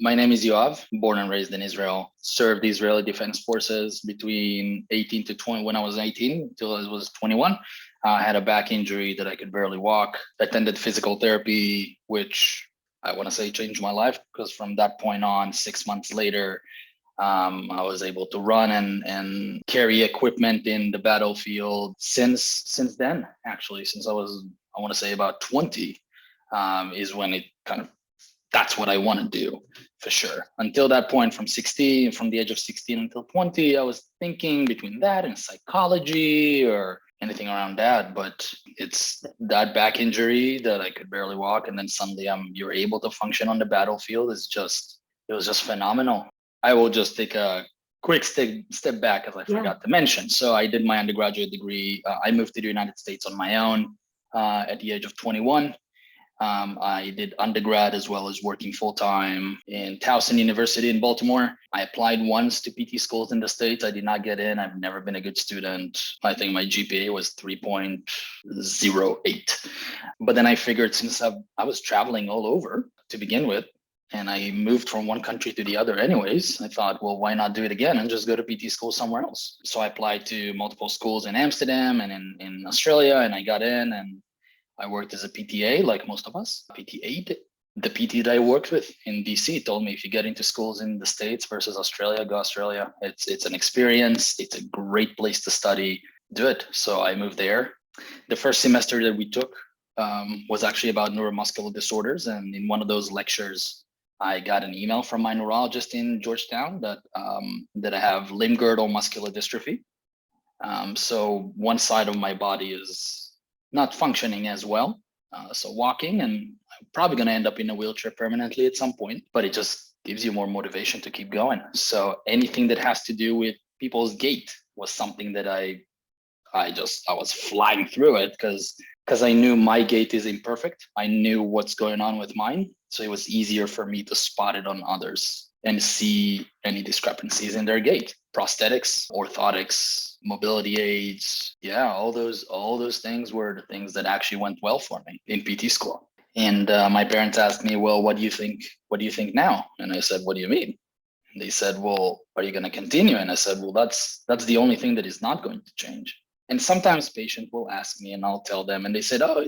My name is Yoav, born and raised in Israel, served the Israeli Defense Forces between 18 to 20, when I was 18 until I was 21. I had a back injury that I could barely walk, attended physical therapy, which I want to say changed my life because from that point on, 6 months later, I was able to run and carry equipment in the battlefield since then, actually, since I want to say about 20, is when it kind of that's what I want to do for sure. Until that point, from the age of 16 until 20, I was thinking between that and psychology or anything around that. But it's that back injury that I could barely walk. And then suddenly you're able to function on the battlefield it was just phenomenal. I will just take a quick step back as I forgot to mention. So I did my undergraduate degree. I moved to the United States on my own at the age of 21. I did undergrad as well as working full time in Towson University in Baltimore. I applied once to PT schools in the States. I did not get in. I've never been a good student. I think my GPA was 3.08. But then I figured since I was traveling all over to begin with, and I moved from one country to the other anyways, I thought, well, why not do it again and just go to PT school somewhere else? So I applied to multiple schools in Amsterdam and in Australia, and I got in and I worked as a PTA, like most of us. PTA, the PT that I worked with in DC told me if you get into schools in the States versus Australia, go Australia. It's an experience. It's a great place to study. Do it. So I moved there. The first semester that we took was actually about neuromuscular disorders. And in one of those lectures, I got an email from my neurologist in Georgetown that I have limb girdle muscular dystrophy. So one side of my body is not functioning as well. So walking, and I'm probably going to end up in a wheelchair permanently at some point, but it just gives you more motivation to keep going. So anything that has to do with people's gait was something that I was flying through it because I knew my gait is imperfect. I knew what's going on with mine. So it was easier for me to spot it on others and see any discrepancies in their gait. Prosthetics, orthotics, mobility aids, all those things were the things that actually went well for me in PT school. And my parents asked me, well, what do you think now? And I said, what do you mean? And they said, well, are you going to continue? And I said, well, that's the only thing that is not going to change. And sometimes patients will ask me and I'll tell them, and they said, oh,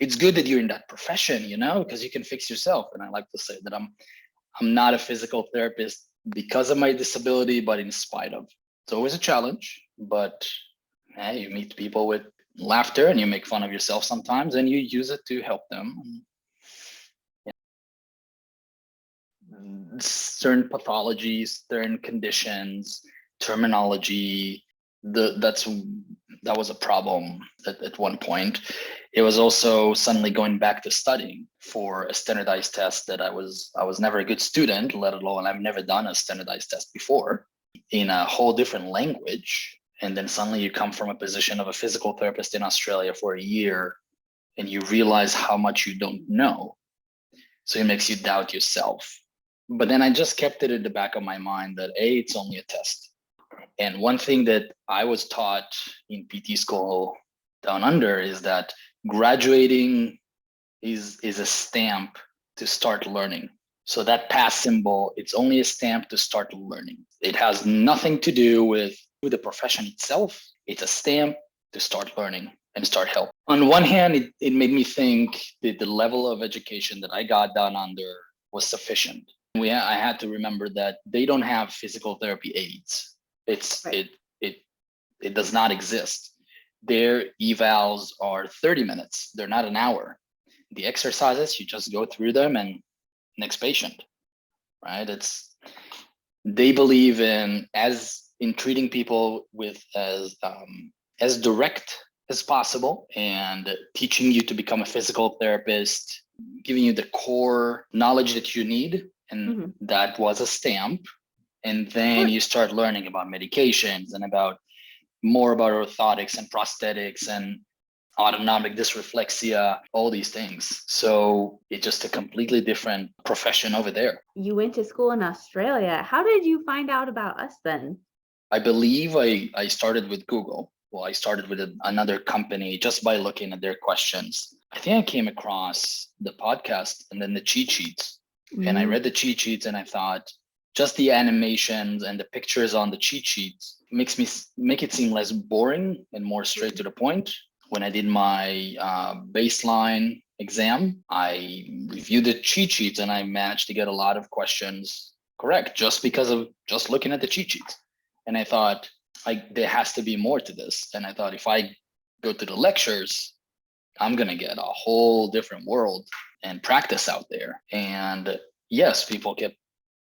it's good that you're in that profession, because you can fix yourself. And I like to say that I'm not a physical therapist because of my disability, but in spite of. It's always a challenge, but you meet people with laughter and you make fun of yourself sometimes and you use it to help them. Certain pathologies, certain conditions, terminology, that was a problem at one point. It was also suddenly going back to studying for a standardized test that I was never a good student, let alone I've never done a standardized test before in a whole different language. And then suddenly you come from a position of a physical therapist in Australia for a year and you realize how much you don't know. So it makes you doubt yourself. But then I just kept it in the back of my mind that it's only a test. And one thing that I was taught in PT school down under is that graduating is a stamp to start learning. So that pass symbol, it's only a stamp to start learning. It has nothing to do with the profession itself. It's a stamp to start learning and start help. On one hand, it made me think that the level of education that I got down under was sufficient. I had to remember that they don't have physical therapy aids. It does not exist. Their evals are 30 minutes. They're not an hour. The exercises, you just go through them and next patient, right? They believe in treating people with as direct as possible and teaching you to become a physical therapist, giving you the core knowledge that you need. And that was a stamp. And then you start learning about medications and more about orthotics and prosthetics and autonomic dysreflexia, all these things. So it's just a completely different profession over there. You went to school in Australia. How did you find out about us then? I believe I started with Google. Well, I started with another company just by looking at their questions. I think I came across the podcast and then the cheat sheets. And I Mm, read the cheat sheets and I thought just the animations and the pictures on the cheat sheets make it seem less boring and more straight to the point. When I did my baseline exam, I reviewed the cheat sheets and I managed to get a lot of questions correct just because of just looking at the cheat sheets. And I thought, there has to be more to this. And I thought if I go to the lectures, I'm going to get a whole different world and practice out there. And yes, people kept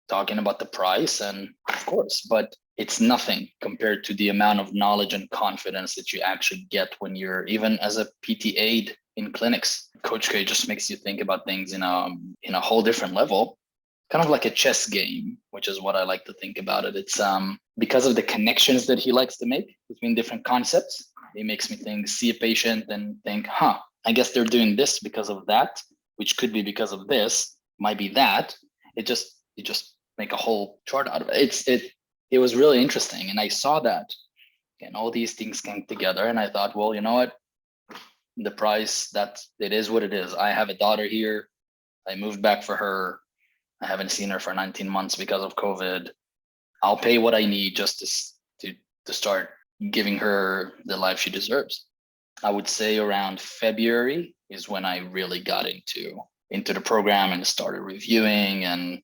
talking about the price, and of course, but it's nothing compared to the amount of knowledge and confidence that you actually get when you're even as a PT aide in clinics. Coach K just makes you think about things in a whole different level, kind of like a chess game, which is what I like to think about it. It's because of the connections that he likes to make between different concepts. It makes me think, see a patient and think, huh, I guess they're doing this because of that, which could be because of this, might be that. It just make a whole chart out of it. It was really interesting. And I saw that and all these things came together. And I thought, well, you know what? The price, that it is what it is. I have a daughter here. I moved back for her. I haven't seen her for 19 months because of COVID. I'll pay what I need just to start giving her the life she deserves. I would say around February is when I really got into the program and started reviewing. And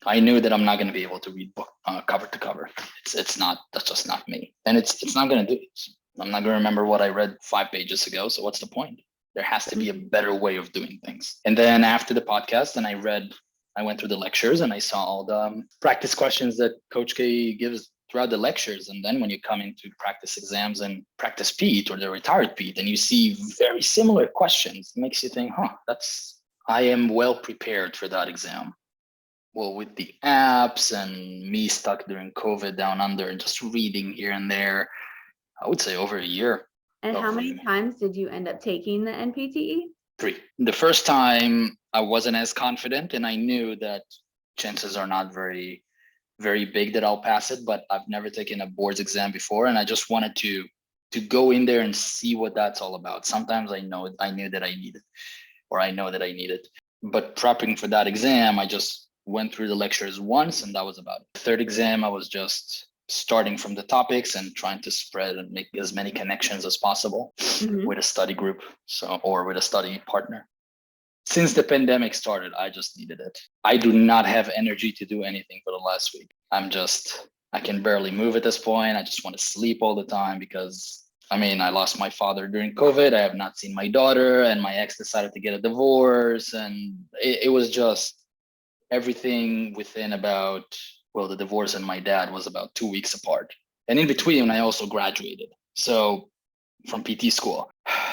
I knew that I'm not going to be able to read book cover to cover. It's not, that's just not me, and it's not going to do it. I'm not going to remember what I read 5 pages ago. So what's the point? There has to be a better way of doing things. And then after the podcast, and I went through the lectures and I saw all the practice questions that Coach K gives throughout the lectures. And then when you come into practice exams and practice Pete or the retired Pete, and you see very similar questions, it makes you think, I am well prepared for that exam. Well, with the apps and me stuck during COVID down under and just reading here and there, I would say over a year. and how Of many times did you end up taking the NPTE? 3. The first time I wasn't as confident and I knew that chances are not very big that I'll pass it, but I've never taken a boards exam before. And I just wanted to go in there and see what that's all about. Sometimes I knew that I needed, or I know that I need it. But prepping for that exam, I just went through the lectures once and that was about it. The third exam, I was just starting from the topics and trying to spread and make as many connections as possible with a study group, or with a study partner. Since the pandemic started, I just needed it. I do not have energy to do anything for the last week. I can barely move at this point. I just want to sleep all the time because I lost my father during COVID. I have not seen my daughter, and my ex decided to get a divorce. And it was just everything within the divorce and my dad was about 2 weeks apart. And in between, I also graduated. So from PT school.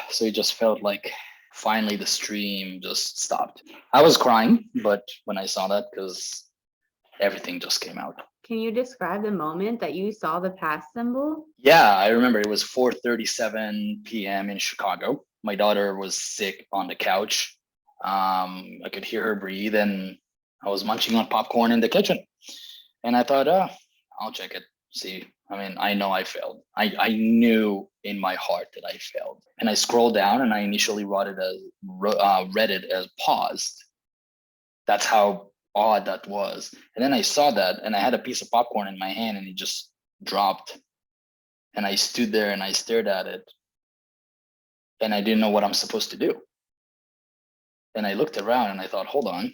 So it just felt like finally the stream just stopped. I was crying, but when I saw that, because everything just came out. Can you describe the moment that you saw the pass symbol? Yeah, I remember it was 4:37 p.m. in Chicago. My daughter was sick on the couch. I could hear her breathe, and I was munching on popcorn in the kitchen. And I thought, I'll check it. See, I know I failed. I knew in my heart that I failed. And I scrolled down and I initially read it as paused. That's how odd that was. And then I saw that and I had a piece of popcorn in my hand and it just dropped. And I stood there and I stared at it. And I didn't know what I'm supposed to do. And I looked around and I thought, hold on.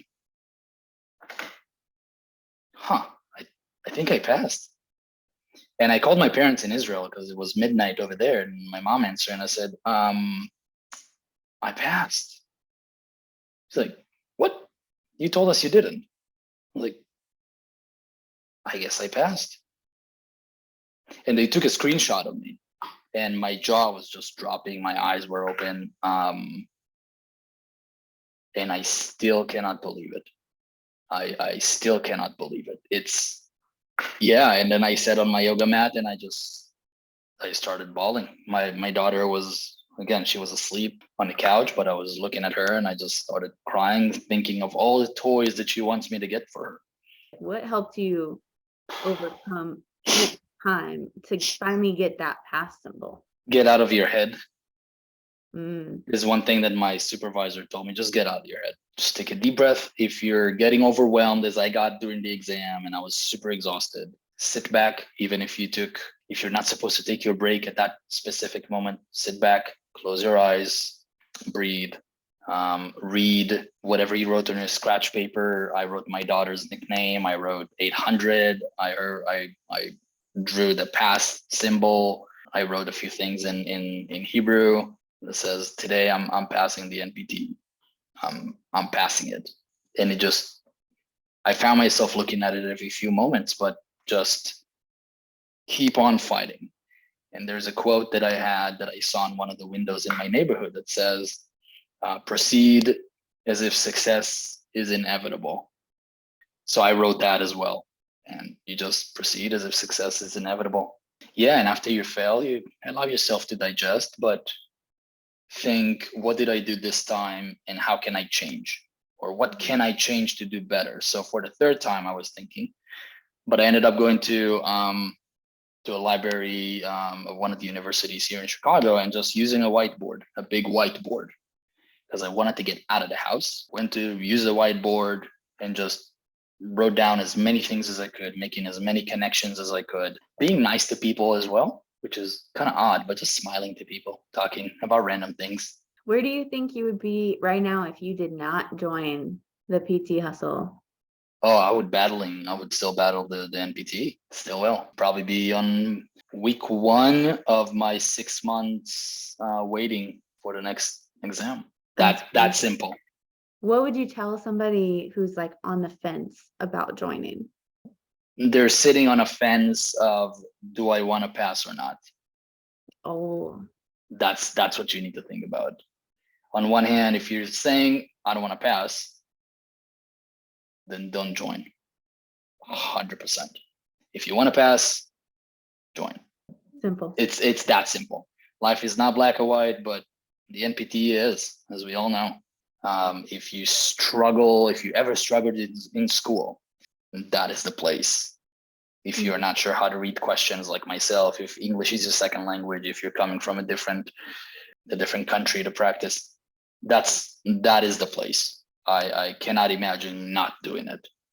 I think I passed. And I called my parents in Israel because it was midnight over there. And my mom answered and I said, I passed. She's like, what? You told us you didn't. I'm like, I guess I passed. And they took a screenshot of me and my jaw was just dropping. My eyes were open. And I still cannot believe it. I still cannot believe it. Yeah. And then I sat on my yoga mat and I started bawling. My daughter she was asleep on the couch, but I was looking at her and I just started crying, thinking of all the toys that she wants me to get for her. What helped you overcome next time to finally get that pass symbol? Get out of your head Mm. is one thing that my supervisor told me. Just get out of your head. Just take a deep breath. If you're getting overwhelmed, as I got during the exam and I was super exhausted, sit back. Even if you're not supposed to take your break at that specific moment, sit back, close your eyes, breathe, read whatever you wrote on your scratch paper. I wrote my daughter's nickname. I wrote 800. I drew the past symbol. I wrote a few things in Hebrew that says, today I'm passing the NPTE. I'm passing it. And I found myself looking at it every few moments, but just keep on fighting. And there's a quote that I had that I saw in one of the windows in my neighborhood that says, proceed as if success is inevitable. So I wrote that as well. And you just proceed as if success is inevitable. Yeah, and after you fail, you allow yourself to digest, but think, what did I do this time and how can I change? Or what can I change to do better? So for the third time, I was thinking, but I ended up going to a library of one of the universities here in Chicago and just using a whiteboard, a big whiteboard, because I wanted to get out of the house. Went to use the whiteboard and just wrote down as many things as I could, making as many connections as I could, being nice to people as well, which is kind of odd, but just smiling to people, talking about random things. Where do you think you would be right now if you did not join the PT hustle? Oh, I would still battle the NPTE. Still will. Probably be on week 1 of my 6 months waiting for the next exam. That simple. What would you tell somebody who's like on the fence about joining? They're sitting on a fence of, do I want to pass or not? Oh, That's what you need to think about. On one hand, if you're saying, I don't want to pass, then don't join. 100%. If you want to pass, join. simple. It's that simple. Life is not black or white, but the NPTE is, as we all know. If you ever struggled in school, that is the place. If you're not sure how to read questions like myself, if English is your second language, if you're coming from a different country to practice, that is the place. I cannot imagine not doing it.